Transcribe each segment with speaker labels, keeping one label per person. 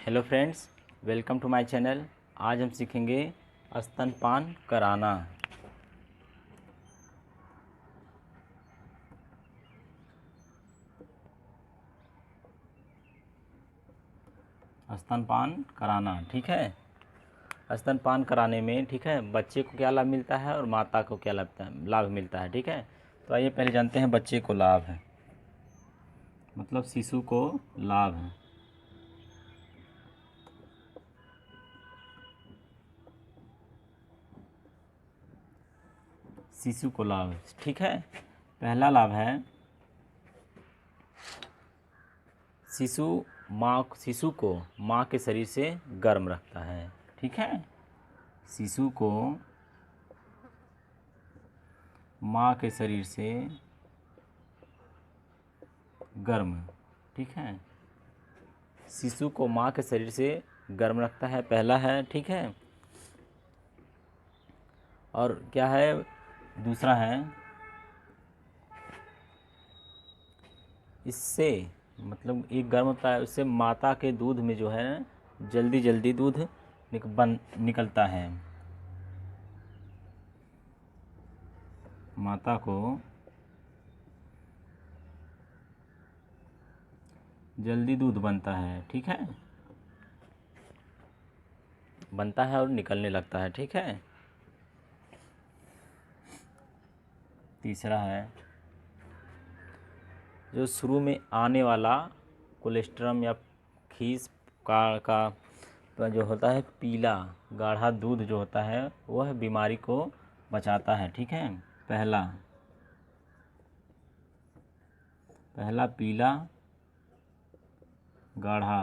Speaker 1: Hello friends, welcome to my channel. आज हम सीखेंगे स्तनपान कराना। स्तनपान कराना, ठीक है। स्तनपान कराने में, ठीक है, बच्चे को क्या लाभ मिलता है और माता को क्या लाभ मिलता है, ठीक है। तो आइए पहले जानते हैं बच्चे को लाभ है, मतलब शिशु को लाभ है। शिशु को लाभ, ठीक है। पहला लाभ है शिशु को माँ के शरीर से गर्म रखता है, ठीक है। शिशु को माँ के शरीर से गर्म, ठीक है। शिशु को माँ के शरीर से गर्म रखता है, पहला है, ठीक है। और क्या है, दूसरा है, इससे मतलब एक गर्म होता है, उससे माता के दूध में जो है जल्दी जल्दी दूध निकलता है। माता को जल्दी दूध बनता है, ठीक है, बनता है और निकलने लगता है, ठीक है। तीसरा है, जो शुरू में आने वाला कोलेस्ट्रम या खीस का जो होता है पीला गाढ़ा दूध जो होता है वह बीमारी को बचाता है, ठीक है। पहला पीला गाढ़ा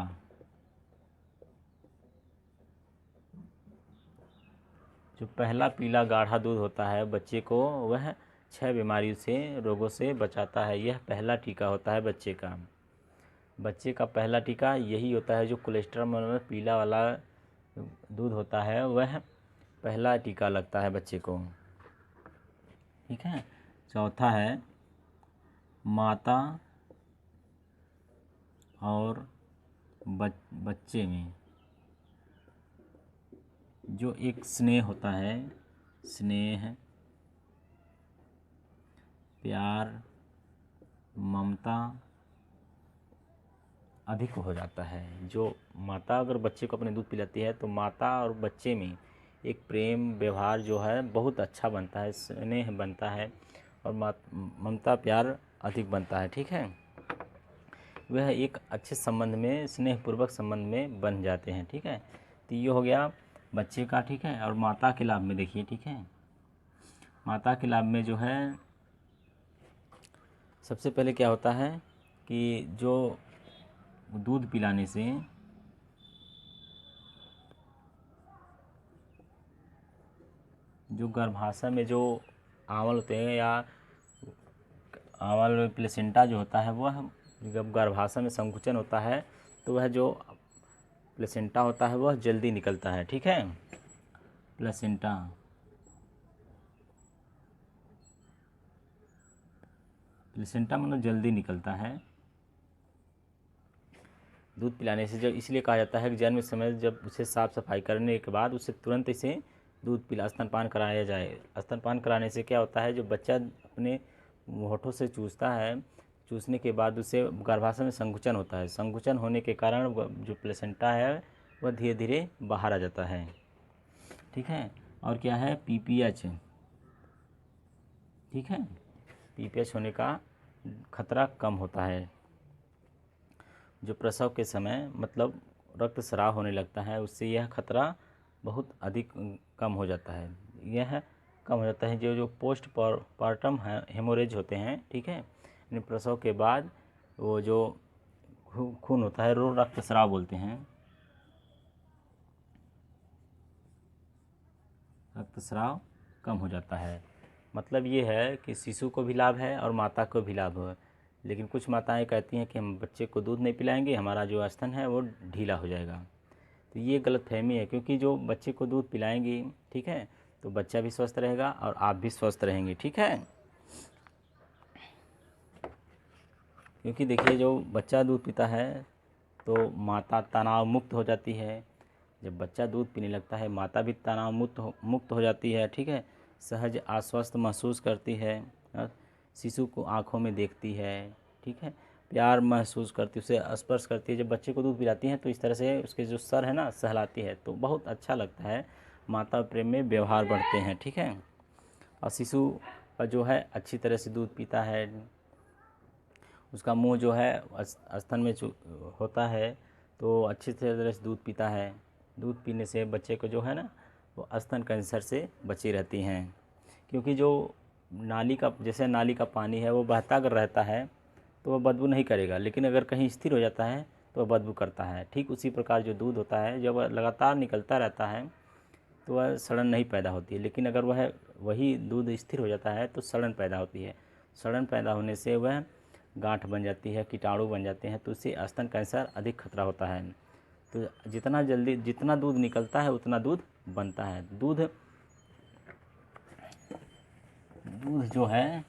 Speaker 1: जो पहला पीला गाढ़ा दूध होता है बच्चे को, वह 6 बीमारियों से रोगों से बचाता है। यह पहला टीका होता है बच्चे का पहला टीका यही होता है। जो कोलेस्ट्रॉल में पीला वाला दूध होता है वह पहला टीका लगता है बच्चे को, ठीक है। चौथा है माता और बच्चे में जो एक स्नेह होता है, स्नेह, प्यार, ममता अधिक हो जाता है। जो माता अगर बच्चे को अपने दूध पिलाती है तो माता और बच्चे में एक प्रेम व्यवहार जो है बहुत अच्छा बनता है, स्नेह बनता है और ममता प्यार अधिक बनता है, ठीक है। वह एक अच्छे संबंध में, स्नेहपूर्वक संबंध में बन जाते हैं, ठीक है। तो ये हो गया बच्चे का, ठीक है। और माता के लाभ में देखिए, ठीक है, माता के लाभ में जो है सबसे पहले क्या होता है कि जो दूध पिलाने से जो गर्भाशय में जो आंवल होते हैं या आंवल प्लेसेंटा जो होता है वह जब गर्भाशय में संकुचन होता है तो वह जो प्लेसेंटा होता है वह जल्दी निकलता है, ठीक है। प्लेसेंटा मतलब जल्दी निकलता है दूध पिलाने से। जब इसलिए कहा जाता है कि जन्म समय जब उसे साफ़ सफाई करने के बाद उसे तुरंत इसे स्तनपान कराया जाए। स्तनपान कराने से क्या होता है, जो बच्चा अपने होठों से चूसता है, चूसने के बाद उसे गर्भाशय में संकुचन होता है। संकुचन होने के कारण जो प्लेसेंटा है वह धीरे धीरे बाहर आ जाता है, ठीक है। और क्या है, पीपीएच, ठीक है, पीपीएच होने का खतरा कम होता है। जो प्रसव के समय मतलब रक्तस्राव होने लगता है उससे यह खतरा बहुत अधिक कम हो जाता है। यह कम हो जाता है जो पोस्ट पार्टम हेमोरेज होते हैं, ठीक है। यानी प्रसव के बाद वो जो खून होता है रो रक्तस्राव बोलते हैं, रक्तस्राव कम हो जाता है। मतलब ये है कि शिशु को भी लाभ है और माता को भी लाभ है। लेकिन कुछ माताएं कहती हैं कि हम बच्चे को दूध नहीं पिलाएंगे, हमारा जो स्तन है वो ढीला हो जाएगा। तो ये गलतफहमी है, क्योंकि जो बच्चे को दूध पिलाएंगी, ठीक है, तो बच्चा भी स्वस्थ रहेगा और आप भी स्वस्थ रहेंगे, ठीक है। क्योंकि देखिए जो बच्चा दूध पीता है तो माता तनाव मुक्त हो जाती है। जब बच्चा दूध पीने लगता है माता भी तनाव मुक्त हो जाती है, ठीक है। सहज आश्वस्त महसूस करती है, शिशु को आँखों में देखती है, ठीक है। प्यार महसूस करती है, उसे स्पर्श करती है। जब बच्चे को दूध पिलाती हैं तो इस तरह से उसके जो सर है ना सहलाती है, तो बहुत अच्छा लगता है। माता प्रेम में व्यवहार बढ़ते हैं, ठीक है। और शिशु जो है अच्छी तरह से दूध पीता है, उसका मुंह जो है स्तन में होता है, तो अच्छी तरह से दूध पीता है। दूध पीने से बच्चे को जो है ना वो स्तन कैंसर से बची रहती हैं, क्योंकि जो नाली का जैसे नाली का पानी है वो बहता अगर रहता है तो वह बदबू नहीं करेगा, लेकिन अगर कहीं स्थिर हो जाता है तो वह बदबू करता है। ठीक उसी प्रकार जो दूध होता है जब वह लगातार निकलता रहता है तो वह सड़न नहीं पैदा होती है, लेकिन अगर वह वही दूध स्थिर हो जाता है तो सड़न पैदा होती है। सड़न पैदा होने से वह गांठ बन जाती है, कीटाणु बन जाते हैं, तो उससे स्तन कैंसर अधिक खतरा होता है। तो जितना जल्दी जितना दूध निकलता है उतना दूध बनता है। दूध जो है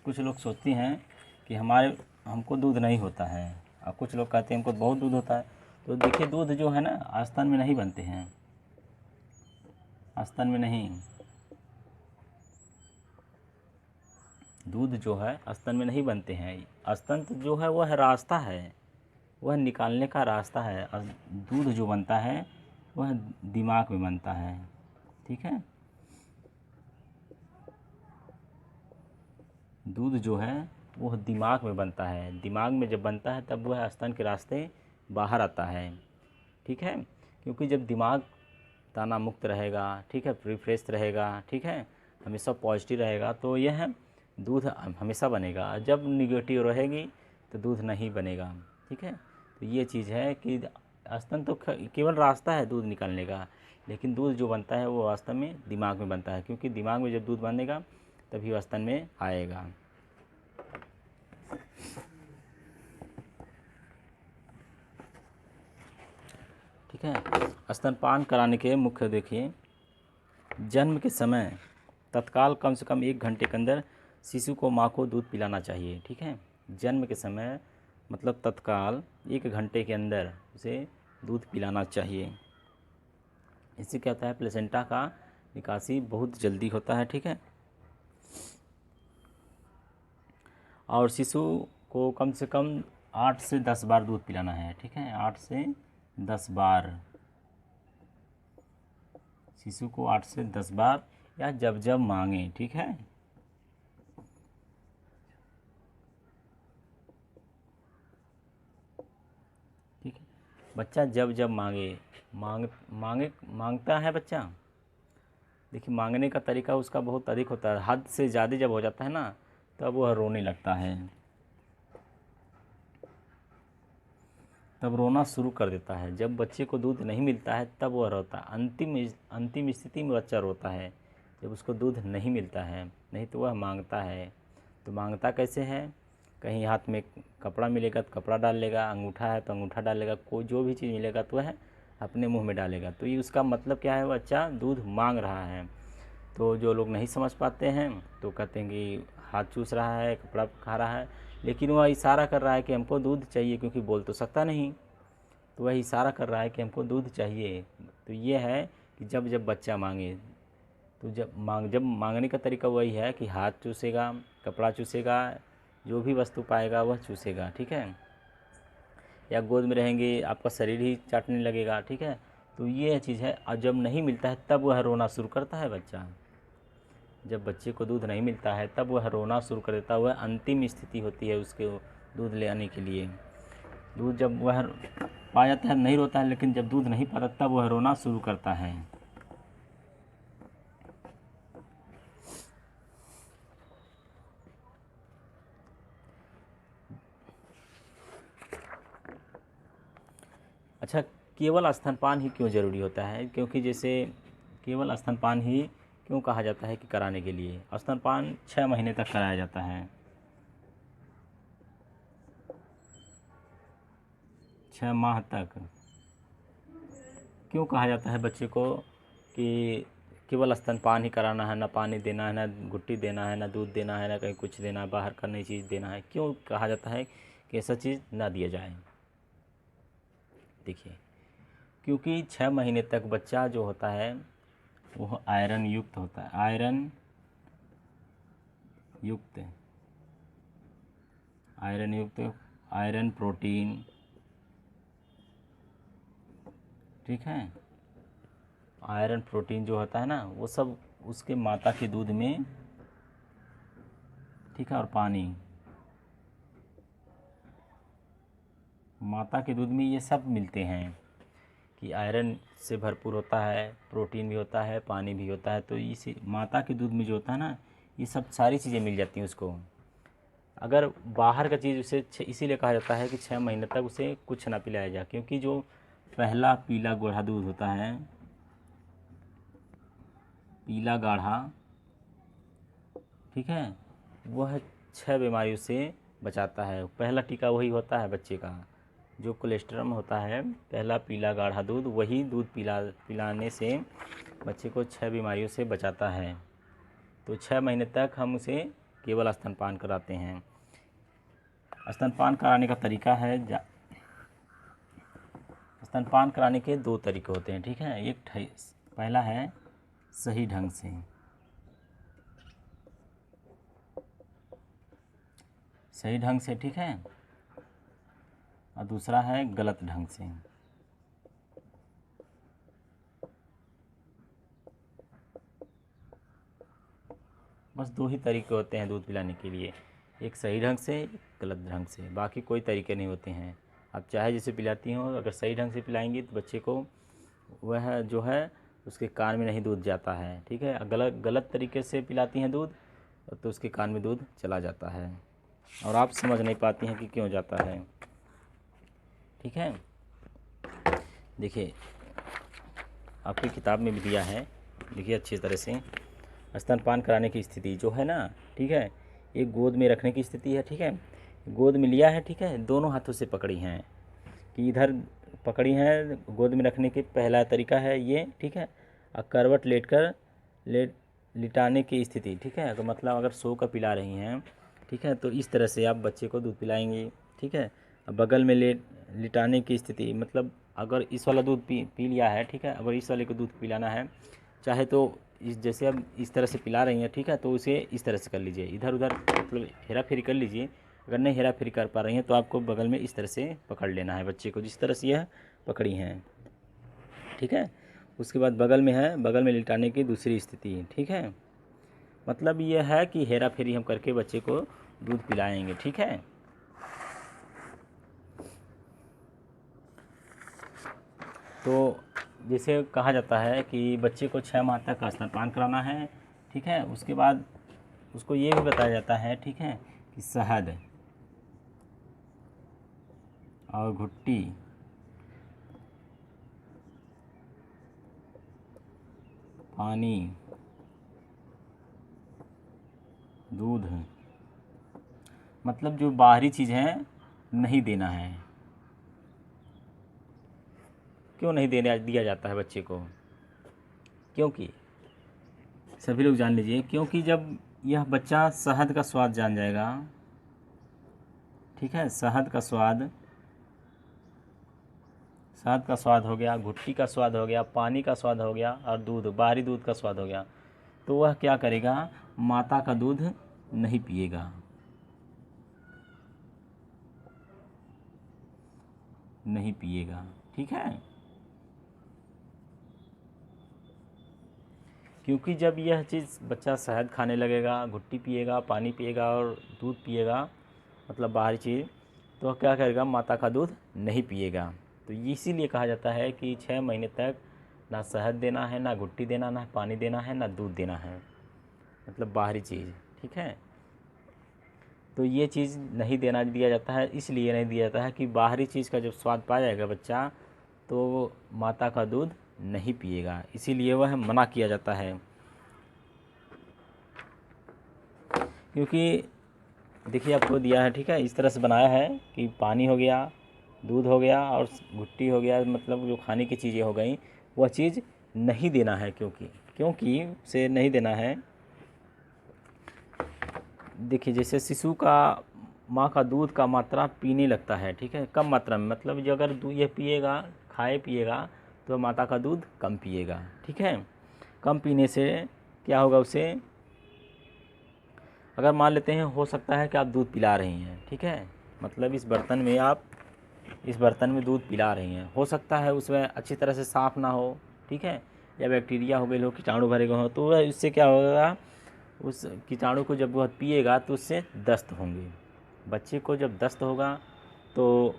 Speaker 1: कुछ लोग सोचते हैं कि हमको दूध नहीं होता है, और कुछ लोग कहते हैं हमको बहुत दूध होता है। तो देखिए दूध जो है ना स्तन में नहीं बनते हैं, स्तन में नहीं, दूध जो है स्तन में नहीं बनते हैं। स्तन जो है वह रास्ता है, वह निकालने का रास्ता है। और दूध जो बनता है वह दिमाग में बनता है, ठीक है। दूध जो है वह दिमाग में बनता है, दिमाग में जब बनता है तब वह स्तन के रास्ते बाहर आता है, ठीक है। क्योंकि जब दिमाग ताना मुक्त रहेगा, ठीक है, रिफ्रेश रहेगा, ठीक है, हमेशा पॉजिटिव रहेगा, तो यह दूध हमेशा बनेगा। जब निगेटिव रहेगी तो दूध नहीं बनेगा, ठीक है। तो ये चीज़ है कि स्तन तो केवल रास्ता है दूध निकालने का, लेकिन दूध जो बनता है वो वास्तव में दिमाग में बनता है, क्योंकि दिमाग में जब दूध बनेगा तभी वो स्तन में आएगा। ठीक है। स्तनपान कराने के मुख्य देखिए, जन्म के समय तत्काल कम से कम 1 घंटे के अंदर शिशु को माँ को दूध पिलाना चाहिए, ठीक है। जन्म के समय मतलब तत्काल 1 घंटे के अंदर उसे दूध पिलाना चाहिए। इससे क्या होता है, प्लेसेंटा का निकासी बहुत जल्दी होता है, ठीक है। और शिशु को कम से कम 8 से 10 बार दूध पिलाना है, ठीक है। 8 से 10 बार शिशु को 8 से 10 बार, या जब जब मांगे, ठीक है। ठीक है, बच्चा जब जब मांगता है बच्चा। देखिए मांगने का तरीका उसका बहुत अधिक होता है, हद से ज़्यादा जब हो जाता है ना तब वह रोने लगता है, तब रोना शुरू कर देता है। जब बच्चे को दूध नहीं मिलता है तब वह रोता है। अंतिम स्थिति में बच्चा रोता है जब उसको दूध नहीं मिलता है, नहीं तो वह मांगता है। तो मांगता कैसे है, कहीं हाथ में कपड़ा मिलेगा तो कपड़ा डाल लेगा, अंगूठा है तो अंगूठा डालेगा, कोई जो भी चीज़ मिलेगा तो वह अपने मुंह में डालेगा। तो ये उसका मतलब क्या है, बच्चा दूध मांग रहा है। तो जो लोग नहीं समझ पाते हैं तो कहते हैं कि हाथ चूस रहा है, कपड़ा खा रहा है, लेकिन वह इशारा कर रहा है कि हमको दूध चाहिए, क्योंकि बोल तो सकता नहीं, तो वह इशारा कर रहा है कि हमको दूध चाहिए। तो ये है कि जब जब बच्चा मांगे, तो जब मांगने का तरीका वही है कि हाथ चूसेगा, कपड़ा चूसेगा, जो भी वस्तु पाएगा वह चूसेगा, ठीक है। या गोद में रहेंगे आपका शरीर ही चाटने लगेगा, ठीक है। तो ये चीज़ है। और जब नहीं मिलता है तब वह रोना शुरू करता है बच्चा। जब बच्चे को दूध नहीं मिलता है तब वह रोना शुरू कर देता है, वह अंतिम स्थिति होती है उसके दूध ले आने के लिए। दूध जब वह पा जाता है नहीं रोता है, लेकिन जब दूध नहीं पाता तब वह रोना शुरू करता है। अच्छा, केवल स्तनपान ही क्यों ज़रूरी होता है, क्योंकि जैसे केवल स्तनपान ही क्यों कहा जाता है कि कराने के लिए, स्तनपान 6 महीने तक कराया जाता है। 6 माह तक क्यों कहा जाता है बच्चे को कि केवल स्तनपान ही कराना है, ना पानी देना है, ना गुट्टी देना है, ना दूध देना है, ना कहीं कुछ देना है, बाहर का नई चीज़ देना है, क्यों कहा जाता है कि ऐसा चीज़ ना दिया जाए। देखिए, क्योंकि 6 महीने तक बच्चा जो होता है वो आयरन युक्त होता है, आयरन युक्त, आयरन प्रोटीन, ठीक है, आयरन प्रोटीन जो होता है ना वो सब उसके माता के दूध में, ठीक है, और पानी, माता के दूध में ये सब मिलते हैं कि आयरन से भरपूर होता है, प्रोटीन भी होता है, पानी भी होता है। तो इसी माता के दूध में जो होता है ना ये सब सारी चीज़ें मिल जाती हैं उसको। अगर बाहर का चीज़ उसे इसीलिए कहा जाता है कि 6 महीने तक उसे कुछ ना पिलाया जाए, क्योंकि जो पहला पीला गाढ़ा दूध होता है, पीला गाढ़ा, ठीक है, वह 6 बीमारियों से बचाता है। पहला टीका वही होता है बच्चे का, जो कोलेस्ट्रम होता है, पहला पीला गाढ़ा दूध, वही दूध पिलाने से बच्चे को 6 बीमारियों से बचाता है। तो 6 महीने तक हम उसे केवल स्तनपान कराते हैं। स्तनपान कराने का तरीका है, स्तनपान कराने के 2 तरीके होते हैं, ठीक है। एक पहला है सही ढंग से, सही ढंग से, ठीक है, और दूसरा है गलत ढंग से। बस 2 ही तरीके होते हैं दूध पिलाने के लिए, एक सही ढंग से, एक गलत ढंग से, बाकी कोई तरीके नहीं होते हैं। आप चाहे जैसे पिलाती हो, अगर सही ढंग से पिलाएंगी तो बच्चे को वह जो है उसके कान में नहीं दूध जाता है, ठीक है। गलत तरीके से पिलाती हैं दूध तो उसके कान में दूध चला जाता है और आप समझ नहीं पाती हैं कि क्यों जाता है, ठीक है। देखिए आपकी किताब में भी दिया है, देखिए अच्छी तरह से, स्तनपान कराने की स्थिति जो है ना, ठीक है, एक गोद में रखने की स्थिति है, ठीक है। गोद में लिया है, ठीक है, दोनों हाथों से पकड़ी हैं कि इधर पकड़ी हैं, गोद में रखने के पहला तरीका है ये, ठीक है। और करवट लिटाने की स्थिति, ठीक है, तो मतलब अगर सो कर पिला रही हैं, ठीक है, तो इस तरह से आप बच्चे को दूध पिलाएंगी, ठीक है। बगल में लिटाने की स्थिति, मतलब अगर इस वाला दूध पी लिया है, ठीक है, अगर इस वाले को दूध पिलाना है, चाहे तो जैसे अब इस तरह से पिला रही हैं, ठीक है, तो उसे इस तरह से कर लीजिए, इधर उधर मतलब हेरा फेरी कर लीजिए। अगर नहीं हेरा फेरी कर पा रही हैं तो आपको बगल में इस तरह से पकड़ लेना है बच्चे को, जिस तरह से यह पकड़ी हैं, ठीक है। उसके बाद बगल में लिटाने की दूसरी स्थिति, ठीक है। मतलब यह है कि हेरा फेरी हम करके बच्चे को दूध पिलाएंगे, ठीक है। तो जैसे कहा जाता है कि बच्चे को 6 माह तक स्तनपान कराना है, ठीक है। उसके बाद उसको ये भी बताया जाता है, ठीक है, कि शहद और घुट्टी, पानी, दूध, मतलब जो बाहरी चीज़ है नहीं देना है। क्यों नहीं दिया जाता है बच्चे को? क्योंकि सभी लोग जान लीजिए, क्योंकि जब यह बच्चा शहद का स्वाद जान जाएगा, ठीक है, शहद का स्वाद हो गया, घुट्टी का स्वाद हो गया, पानी का स्वाद हो गया और बाहरी दूध का स्वाद हो गया, तो वह क्या करेगा, माता का दूध नहीं पिएगा, ठीक है। क्योंकि जब यह चीज़ बच्चा शहद खाने लगेगा, घुट्टी पिएगा, पानी पिएगा और दूध पिएगा, मतलब बाहरी चीज़, तो वह क्या करेगा, माता का दूध नहीं पिएगा। तो इसीलिए कहा जाता है कि 6 महीने तक ना शहद देना है, ना घुट्टी देना, ना पानी देना है, ना दूध देना है, मतलब बाहरी चीज़, ठीक है। तो ये चीज़ नहीं दिया जाता है, इसलिए नहीं दिया जाता है कि बाहरी चीज़ का जब स्वाद पा जाएगा बच्चा तो माता का दूध नहीं पिएगा, इसीलिए वह मना किया जाता है। क्योंकि देखिए आपको दिया है, ठीक है, इस तरह से बनाया है कि पानी हो गया, दूध हो गया और घुट्टी हो गया, मतलब जो खाने की चीज़ें हो गई वह चीज़ नहीं देना है। क्योंकि से नहीं देना है, देखिए जैसे शिशु का माँ का दूध का मात्रा पीने लगता है, ठीक है, कम मात्रा में, मतलब जो अगर ये पिएगा, खाए पिएगा, तो माता का दूध कम पिएगा, ठीक है। कम पीने से क्या होगा उसे, अगर मान लेते हैं हो सकता है कि आप दूध पिला रही हैं, ठीक है, मतलब इस बर्तन में दूध पिला रही हैं, हो सकता है उसमें अच्छी तरह से साफ़ ना हो, ठीक है, या बैक्टीरिया हो गए, लोग कीटाणु भरे गए हों, तो वह इससे क्या होगा, उस कीटाणु को जब वह पिएगा तो उससे दस्त होंगे। बच्चे को जब दस्त होगा तो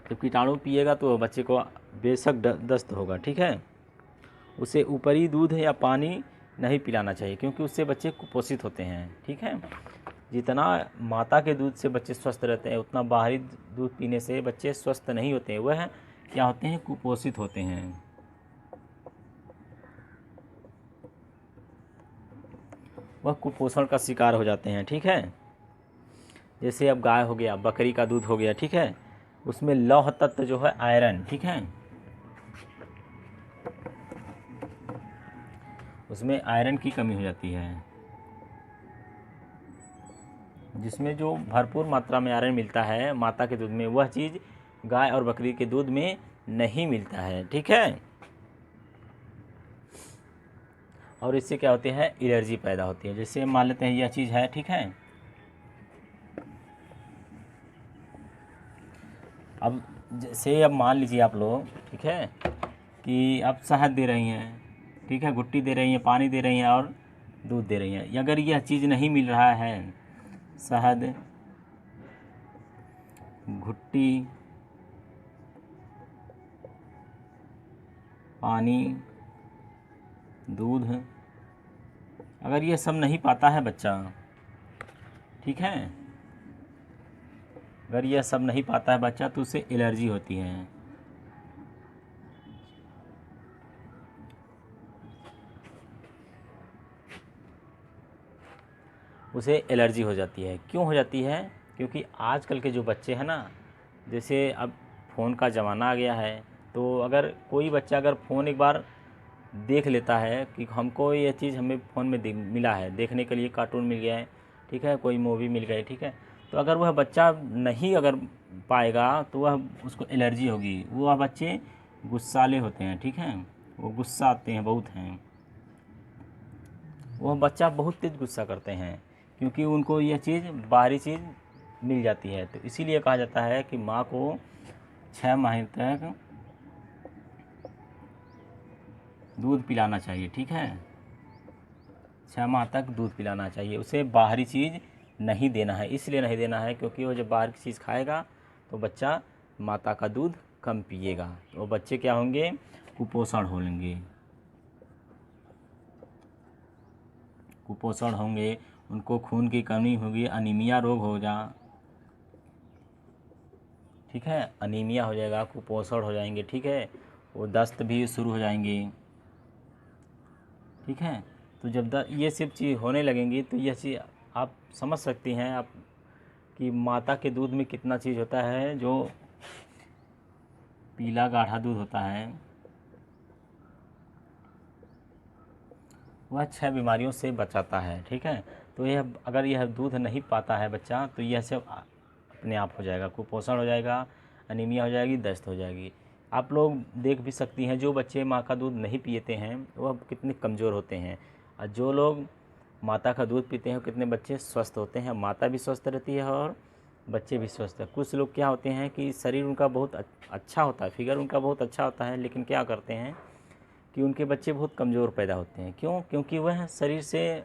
Speaker 1: जब कीटाणु पिएगा तो बच्चे को बेशक दस्त होगा, ठीक है। उसे ऊपरी दूध या पानी नहीं पिलाना चाहिए, क्योंकि उससे बच्चे कुपोषित होते हैं, ठीक है। जितना माता के दूध से बच्चे स्वस्थ रहते हैं, उतना बाहरी दूध पीने से बच्चे स्वस्थ नहीं होते हैं, वह क्या होते हैं, कुपोषित होते हैं। वह कुपोषण का शिकार हो जाते हैं, ठीक है। जैसे अब गाय हो गया, बकरी का दूध हो गया, ठीक है, उसमें लौह तत्व जो है आयरन, ठीक है, उसमें आयरन की कमी हो जाती है। जिसमें जो भरपूर मात्रा में आयरन मिलता है माता के दूध में, वह चीज़ गाय और बकरी के दूध में नहीं मिलता है, ठीक है। और इससे क्या होती है, एलर्जी पैदा होती है। जैसे मान लेते हैं यह चीज़ है, ठीक है, अब जैसे अब मान लीजिए आप लोग, ठीक है, कि आप शहद दे रही हैं, ठीक है, घुट्टी दे रही हैं, पानी दे रही हैं और दूध दे रही हैं, अगर यह चीज़ नहीं मिल रहा है, शहद, घुट्टी, पानी, दूध, अगर ये सब नहीं पाता है बच्चा, ठीक है, अगर यह सब नहीं पाता है बच्चा तो उसे एलर्जी होती है। उसे एलर्जी हो जाती है। क्यों हो जाती है, क्योंकि आजकल के जो बच्चे हैं ना, जैसे अब फ़ोन का ज़माना आ गया है, तो अगर कोई बच्चा अगर फ़ोन एक बार देख लेता है कि हमको ये चीज़ हमें फ़ोन में मिला है, देखने के लिए कार्टून मिल गया है, ठीक है, कोई मूवी मिल गई, ठीक है, तो अगर वह बच्चा नहीं अगर पाएगा तो वह उसको एलर्जी होगी। वह बच्चे गुस्साले होते हैं, ठीक है, वो गुस्सा आते हैं, बहुत हैं, वह बच्चा बहुत तेज़ गुस्सा करते हैं, क्योंकि उनको यह चीज़, बाहरी चीज़ मिल जाती है। तो इसीलिए कहा जाता है कि माँ को 6 महीने तक दूध पिलाना चाहिए, ठीक है, 6 माह तक दूध पिलाना चाहिए, उसे बाहरी चीज़ नहीं देना है। इसलिए नहीं देना है क्योंकि वो जब बाहर की चीज़ खाएगा तो बच्चा माता का दूध कम पिएगा, तो बच्चे क्या होंगे, कुपोषण होंगे, कुपोषण होंगे, उनको खून की कमी होगी, अनीमिया रोग होगा, ठीक है, अनीमिया हो जाएगा, कुपोषण हो जाएंगे, ठीक है, वो दस्त भी शुरू हो जाएंगे, ठीक है। तो जब ये सब चीज़ होने लगेंगी तो यह चीज़ आप समझ सकती हैं आप कि माता के दूध में कितना चीज़ होता है। जो पीला गाढ़ा दूध होता है वह 6 बीमारियों से बचाता है, ठीक है। तो यह अगर यह दूध नहीं पाता है बच्चा तो यह सब अपने आप हो जाएगा, कुपोषण हो जाएगा, अनीमिया हो जाएगी, दस्त हो जाएगी। आप लोग देख भी सकती हैं जो बच्चे माँ का दूध नहीं पीते हैं वह कितने कमज़ोर होते हैं, और जो लोग माता का दूध पीते हैं कितने बच्चे स्वस्थ होते हैं, माता भी स्वस्थ रहती है और बच्चे भी स्वस्थ है। कुछ लोग क्या होते हैं कि शरीर उनका बहुत अच्छा होता है, फिगर उनका बहुत अच्छा होता है, लेकिन क्या करते हैं कि उनके बच्चे बहुत कमज़ोर पैदा होते हैं। क्यों? क्योंकि वह शरीर से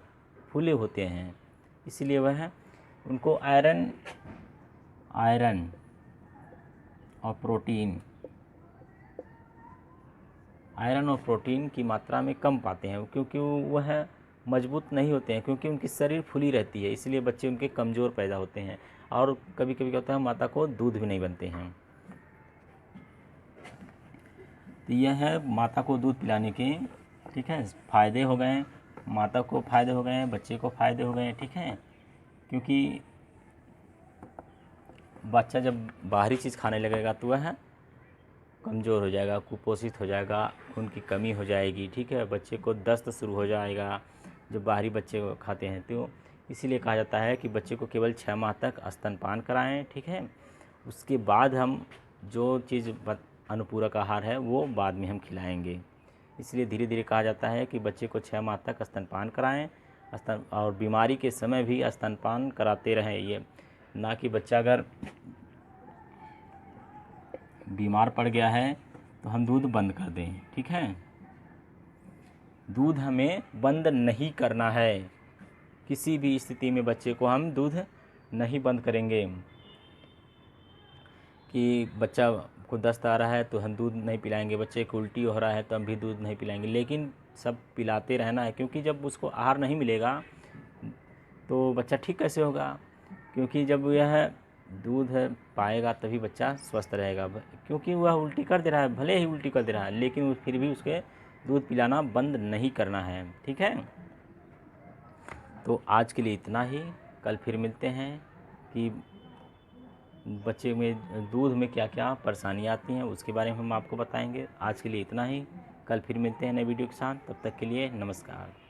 Speaker 1: फूले होते हैं, इसलिए वह उनको आयरन और प्रोटीन की मात्रा में कम पाते हैं, क्योंकि वह मजबूत नहीं होते हैं, क्योंकि उनकी शरीर फूली रहती है, इसलिए बच्चे उनके कमज़ोर पैदा होते हैं। और कभी कभी क्या होता है माता को दूध भी नहीं बनते हैं। तो यह है माता को दूध पिलाने के, ठीक है, फ़ायदे हो गए, माता को फ़ायदे हो गए, बच्चे को फ़ायदे हो गए, ठीक है। क्योंकि बच्चा जब बाहरी चीज़ खाने लगेगा तो वह कमज़ोर हो जाएगा, कुपोषित हो जाएगा, खून की कमी हो जाएगी, ठीक है, बच्चे को दस्त शुरू हो जाएगा जब बाहरी बच्चे खाते हैं। तो इसीलिए कहा जाता है कि बच्चे को केवल 6 माह तक स्तनपान कराएं, ठीक है। उसके बाद हम जो चीज़ अनुपूरक आहार है वो बाद में हम खिलाएंगे। इसलिए धीरे धीरे कहा जाता है कि बच्चे को 6 माह तक स्तनपान कराएं, स्तन और बीमारी के समय भी स्तनपान कराते रहें। ये ना कि बच्चा अगर बीमार पड़ गया है तो हम दूध बंद कर दें, ठीक है। दूध हमें बंद नहीं करना है, किसी भी स्थिति में बच्चे को हम दूध नहीं बंद करेंगे। कि बच्चा को दस्त आ रहा है तो हम दूध नहीं पिलाएंगे, बच्चे को उल्टी हो रहा है तो हम भी दूध नहीं पिलाएंगे, लेकिन सब पिलाते रहना है। क्योंकि जब उसको आहार नहीं मिलेगा तो बच्चा ठीक कैसे होगा, क्योंकि जब यह दूध पाएगा तभी बच्चा स्वस्थ रहेगा। क्योंकि वह उल्टी कर दे रहा है, भले ही उल्टी कर दे रहा है, लेकिन फिर भी उसके दूध पिलाना बंद नहीं करना है, ठीक है। तो आज के लिए इतना ही, कल फिर मिलते हैं कि बच्चे में दूध में क्या क्या परेशानियाँ आती हैं उसके बारे में हम आपको बताएंगे। आज के लिए इतना ही, कल फिर मिलते हैं नए वीडियो के साथ, तब तक के लिए नमस्कार।